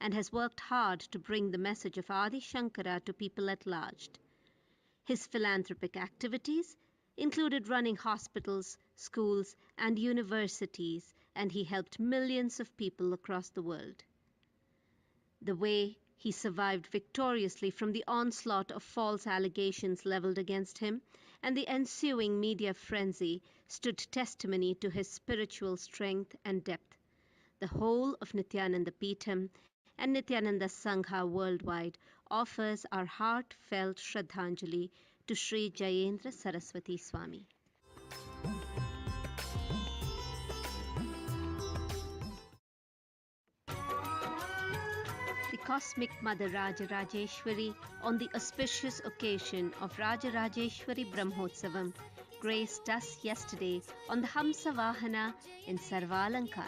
and has worked hard to bring the message of Adi Shankara to people at large. His philanthropic activities included running hospitals, schools, and universities, and he helped millions of people across the world. The way he survived victoriously from the onslaught of false allegations leveled against him and the ensuing media frenzy stood testimony to his spiritual strength and depth. The whole of Nithyananda Peetham and Nithyananda Sangha worldwide offers our heartfelt Shraddhanjali to Sri Jayendra Saraswati Swami. The Cosmic Mother Rajarajeshwari, on the auspicious occasion of Rajarajeshwari Brahmotsavam, graced us yesterday on the Hamsa Vahana in Sarvalankara.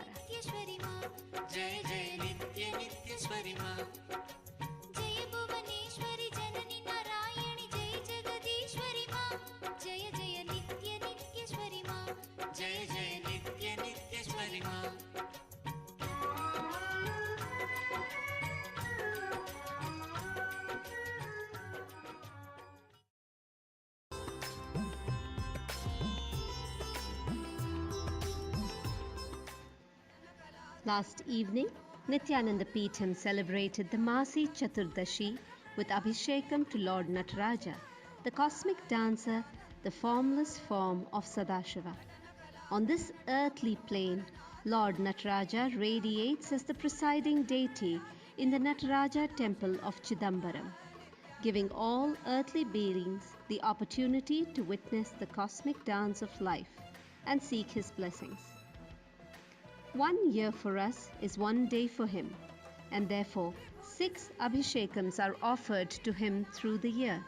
Last evening, Nithyananda Peetham celebrated the Masi Chaturdashi with Abhishekam to Lord Nataraja, the cosmic dancer, the formless form of Sadashiva. On this earthly plane, Lord Nataraja radiates as the presiding deity in the Nataraja temple of Chidambaram, giving all earthly beings the opportunity to witness the cosmic dance of life and seek his blessings. 1 year for us is 1 day for him, and therefore 6 Abhishekams are offered to him through the year,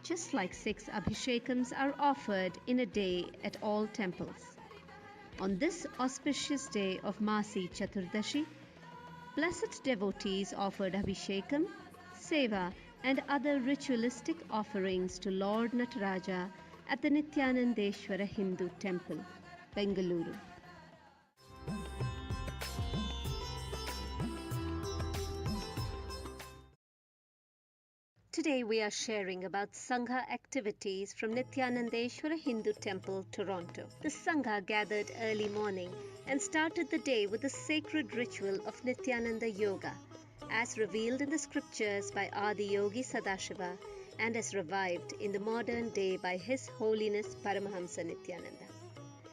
just like 6 Abhishekams are offered in a day at all temples. On this auspicious day of Masi Chaturdashi, blessed devotees offered Abhishekam, Seva, and other ritualistic offerings to Lord Nataraja at the Nithyanandeshwara Hindu Temple, Bengaluru. Today we are sharing about Sangha activities from Nithyanandeshwara Hindu Temple, Toronto. The Sangha gathered early morning and started the day with the sacred ritual of Nithyananda Yoga, as revealed in the scriptures by Adi Yogi Sadashiva and as revived in the modern day by His Holiness Paramahamsa Nithyananda.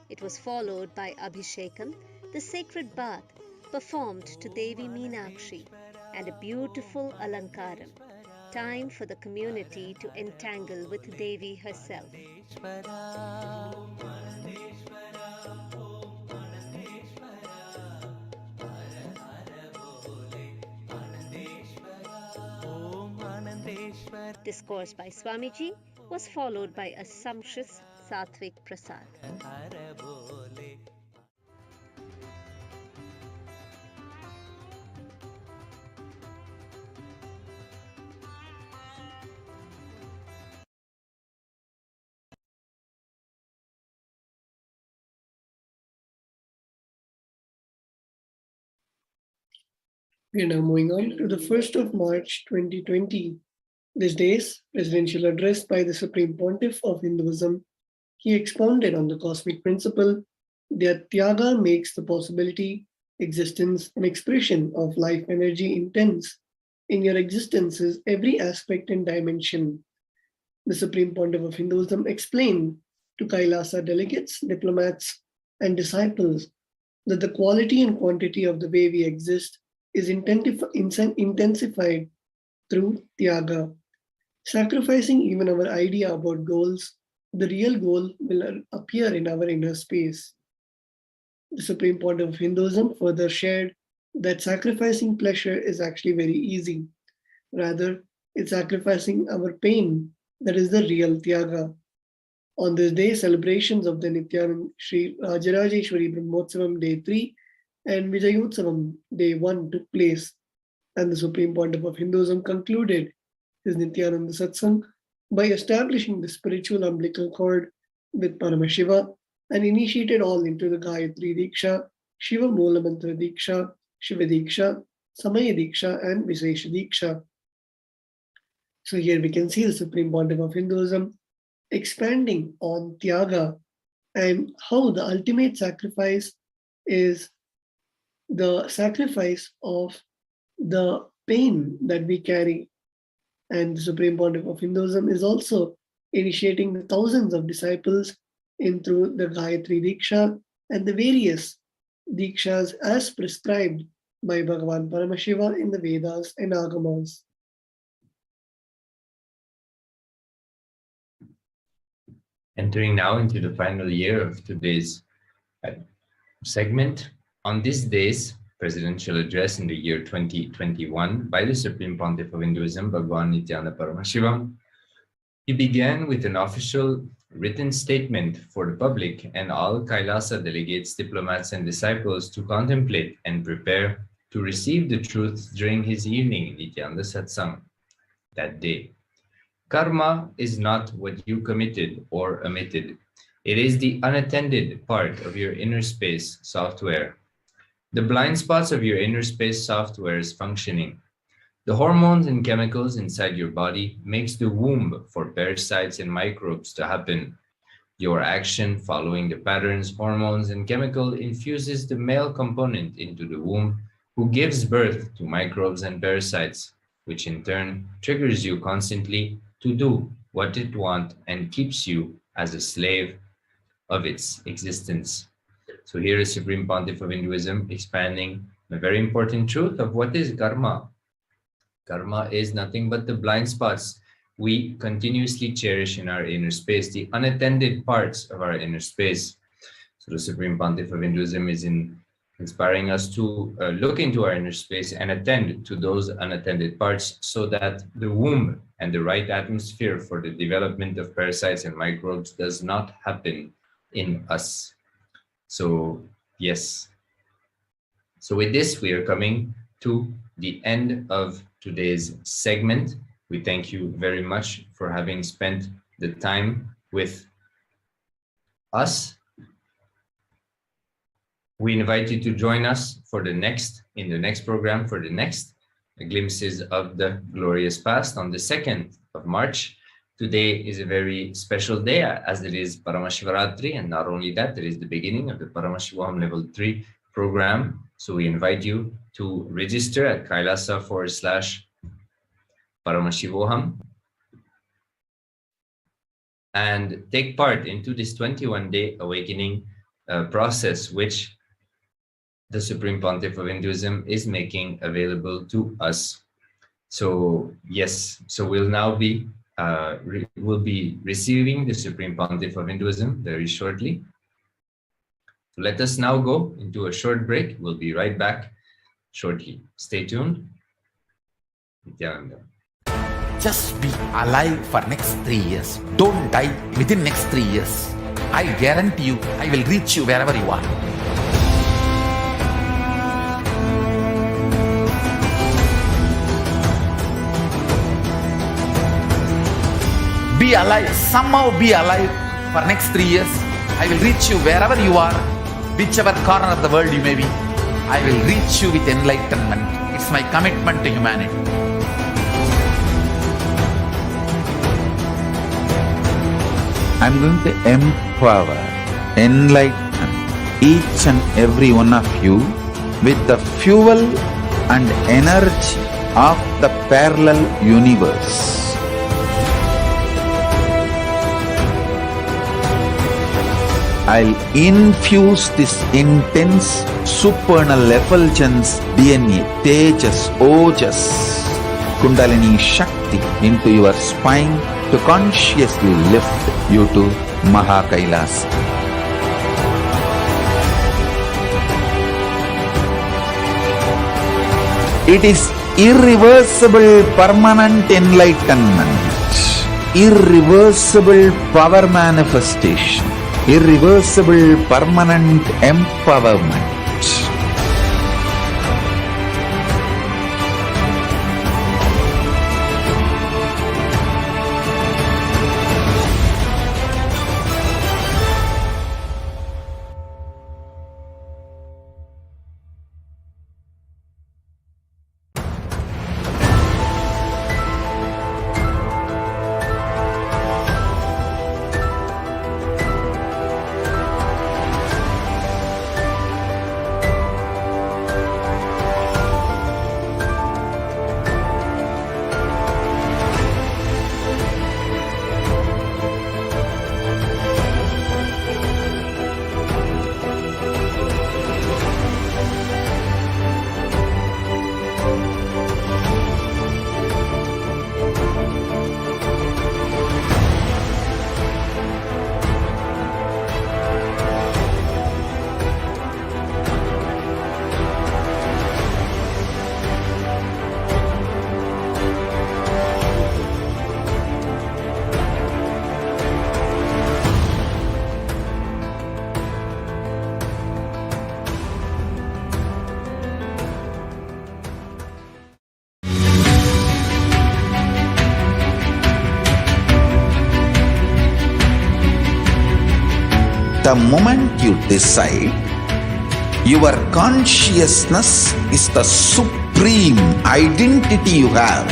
It was followed by Abhishekam, the sacred bath, performed to Devi Meenakshi, and a beautiful Alankaram, time for the community to entangle with Devi herself. Discourse by Swamiji was followed by a sumptuous Satvik Prasad. We are now moving on to the 1st of March 2020. This day's presidential address by the Supreme Pontiff of Hinduism, he expounded on the cosmic principle that Tyaga makes the possibility, existence, and expression of life energy intense in your existence's every aspect and dimension. The Supreme Pontiff of Hinduism explained to Kailasa delegates, diplomats, and disciples that the quality and quantity of the way we exist is intensified through Tyaga. Sacrificing even our idea about goals, the real goal will appear in our inner space. The Supreme Pontiff of Hinduism further shared that sacrificing pleasure is actually very easy. Rather, it's sacrificing our pain that is the real Tyaga. On this day, celebrations of the Nithyananda Sri Rajarajeshwari Brahmotsavam Day 3 and Vijayotsavam Day 1 took place, and the Supreme Pontiff of Hinduism concluded his Nithyananda Satsang by establishing the spiritual umbilical cord with Paramashiva and initiated all into the Gayatri Diksha, Shiva Moola Mantra Diksha, Shiva Diksha, Samaya Diksha and Vishesha Diksha. So here we can see the Supreme Pontiff of Hinduism expanding on Tyaga and how the ultimate sacrifice is the sacrifice of the pain that we carry. And the Supreme Pontiff of Hinduism is also initiating the thousands of disciples in through the Gayatri Diksha and the various Dikshas as prescribed by Bhagavan Paramashiva in the Vedas and Agamas. Entering now into the final year of today's segment, on this day's presidential address in the year 2021 by the Supreme Pontiff of Hinduism, Bhagavan Nithyananda Paramashivam, he began with an official written statement for the public and all Kailasa delegates, diplomats, and disciples to contemplate and prepare to receive the truth during his evening Nityananda Satsang that day. Karma is not what you committed or omitted. It is the unattended part of your inner space software. The blind spots of your inner space software is functioning. The hormones and chemicals inside your body makes the womb for parasites and microbes to happen. Your action following the patterns, hormones, and chemical infuses the male component into the womb who gives birth to microbes and parasites, which in turn triggers you constantly to do what it wants and keeps you as a slave of its existence. So here is Supreme Pontiff of Hinduism expanding a very important truth of what is karma. Karma is nothing but the blind spots we continuously cherish in our inner space, the unattended parts of our inner space. So the Supreme Pontiff of Hinduism is inspiring us to look into our inner space and attend to those unattended parts so that the womb and the right atmosphere for the development of parasites and microbes does not happen in us. So yes. So with this, we are coming to the end of today's segment. We thank you very much for having spent the time with us. We invite you to join us for in the next program for the next glimpses of the glorious past on the 2nd of March. Today is a very special day as it is Paramashivaratri, and not only that, it is the beginning of the Paramashivoham Level 3 program. So we invite you to register at Kailasa/Paramashivoham and take part into this 21-day awakening process, which the Supreme Pontiff of Hinduism is making available to us. So yes, so we'll now be we'll be receiving the Supreme Pontiff of Hinduism very shortly. So let us now go into a short break. We'll be right back shortly. Stay tuned. Nithyananda. Just be alive for next 3 years. Don't die within next 3 years. I guarantee you, I will reach you wherever you are. Be alive, somehow be alive for next 3 years. I will reach you wherever you are, whichever corner of the world you may be. I will reach you with enlightenment. It's my commitment to humanity. I'm going to empower, enlighten each and every one of you with the fuel and energy of the parallel universe. I'll infuse this intense supernal effulgence DNA, Tejas, Ojas, Kundalini Shakti into your spine to consciously lift you to Kailasa. It is irreversible permanent enlightenment, irreversible power manifestation, irreversible permanent empowerment. The moment you decide, your consciousness is the supreme identity you have.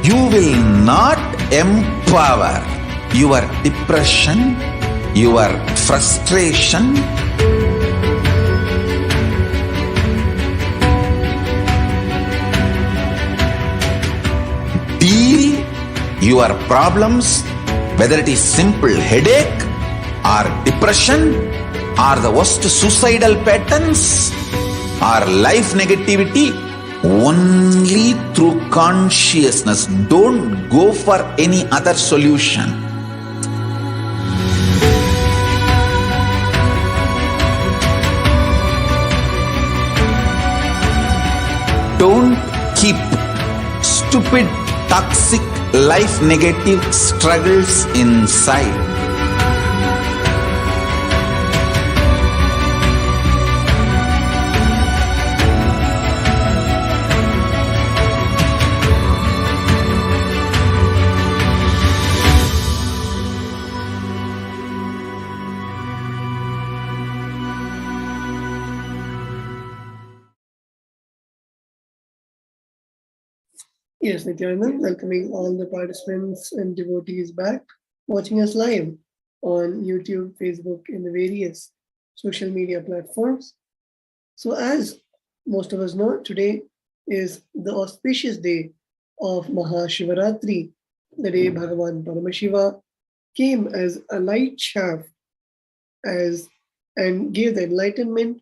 You will not empower your depression, your frustration, deal your problems, whether it is simple headache or depression or the worst suicidal patterns or life negativity, only through consciousness. Don't go for any other solution. Don't keep stupid, toxic, life negative struggles inside. Yes, Nithyananda, welcoming all the participants and devotees back, watching us live on YouTube, Facebook, and the various social media platforms. So as most of us know, today is the auspicious day of Mahashivaratri, the day Bhagavan Paramashiva came as a light shaft and gave the enlightenment,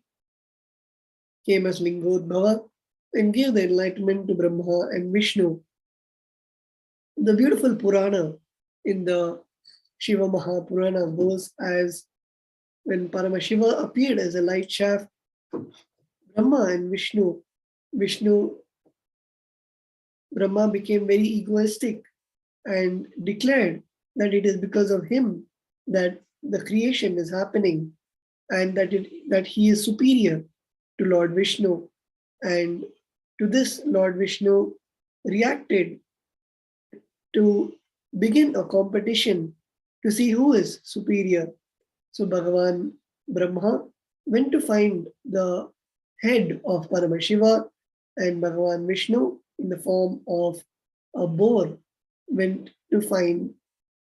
came as Lingodbhava, and gave the enlightenment to Brahma and Vishnu. The beautiful Purana in the Shiva Mahapurana goes as when Paramashiva appeared as a light shaft, Brahma and Brahma became very egoistic and declared that it is because of him that the creation is happening and that he is superior to Lord Vishnu. And to this, Lord Vishnu reacted to begin a competition to see who is superior. So Bhagavan Brahma went to find the head of Paramashiva, and Bhagavan Vishnu, in the form of a boar, went to find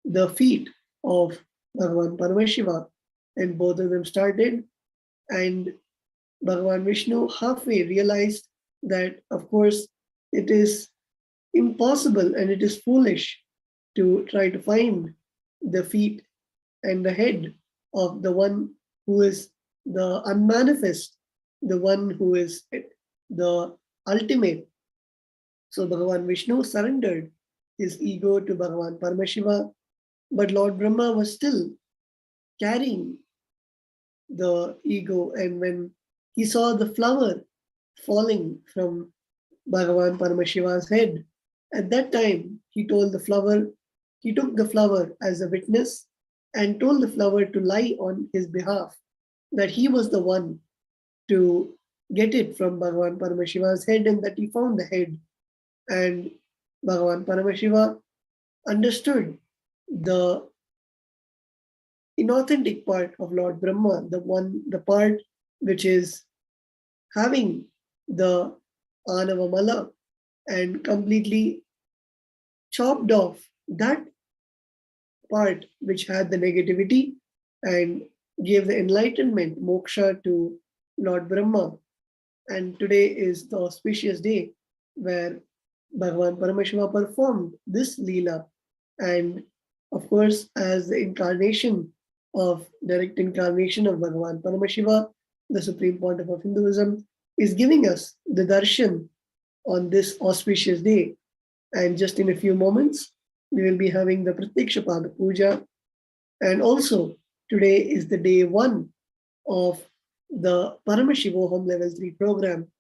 the feet of Bhagavan Paramashiva, and both of them started. And Bhagavan Vishnu halfway realized that, of course, it is impossible and it is foolish to try to find the feet and the head of the one who is the unmanifest, the one who is the ultimate. So Bhagavan Vishnu surrendered his ego to Bhagavan Paramashiva, but Lord Brahma was still carrying the ego, and when he saw the flower falling from Bhagavan Paramashiva's head, at that time he took the flower as a witness and told the flower to lie on his behalf, that he was the one to get it from Bhagavan Paramashiva's head, and that he found the head. And Bhagavan Paramashiva understood the inauthentic part of Lord Brahma, the part which is having the Anavamala, and completely chopped off that part which had the negativity and gave the enlightenment, moksha, to Lord Brahma. And today is the auspicious day where Bhagavan Paramashiva performed this Leela. And of course, as the direct incarnation of Bhagavan Paramashiva, the Supreme Pontiff of Hinduism, is giving us the darshan on this auspicious day. And just in a few moments, we will be having the Pratyaksha Pada Puja. And also, today is the day 1 of the Paramashivoham Level 3 program.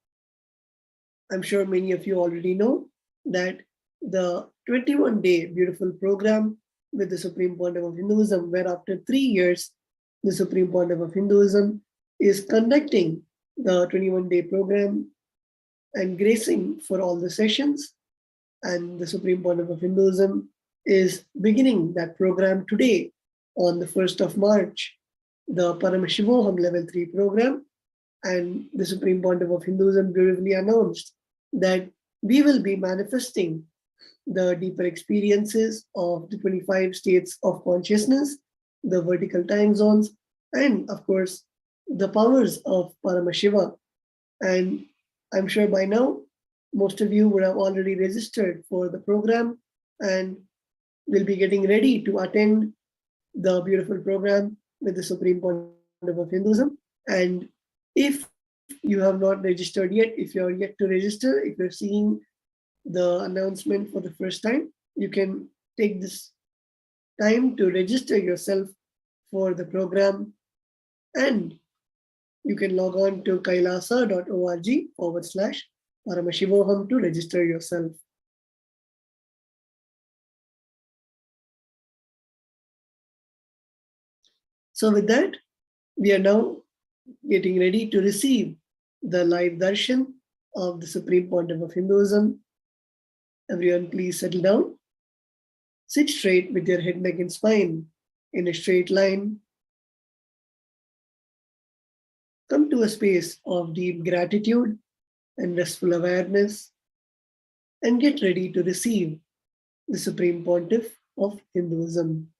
I'm sure many of you already know that the 21-day beautiful program with the Supreme Pontiff of Hinduism, where after 3 years, the Supreme Pontiff of Hinduism is conducting the 21-day program and gracing for all the sessions. And the Supreme Pontiff of Hinduism is beginning that program today on the 1st of March, the Paramashivoham Level 3 program, and the Supreme Pontiff of Hinduism beautifully announced that we will be manifesting the deeper experiences of the 25 states of consciousness, the vertical time zones, and of course, the powers of Paramashiva. And I'm sure by now, most of you would have already registered for the program and will be getting ready to attend the beautiful program with the Supreme Pontiff of Hinduism. And if you have not registered yet, if you're yet to register, if you're seeing the announcement for the first time, you can take this time to register yourself for the program, and you can log on to kailasa.org/Paramashivoham to register yourself. So with that, we are now getting ready to receive the live darshan of the Supreme Pontiff of Hinduism. Everyone, please settle down. Sit straight with your head, neck, and spine in a straight line. Come to a space of deep gratitude and restful awareness, and get ready to receive the Supreme Pontiff of Hinduism.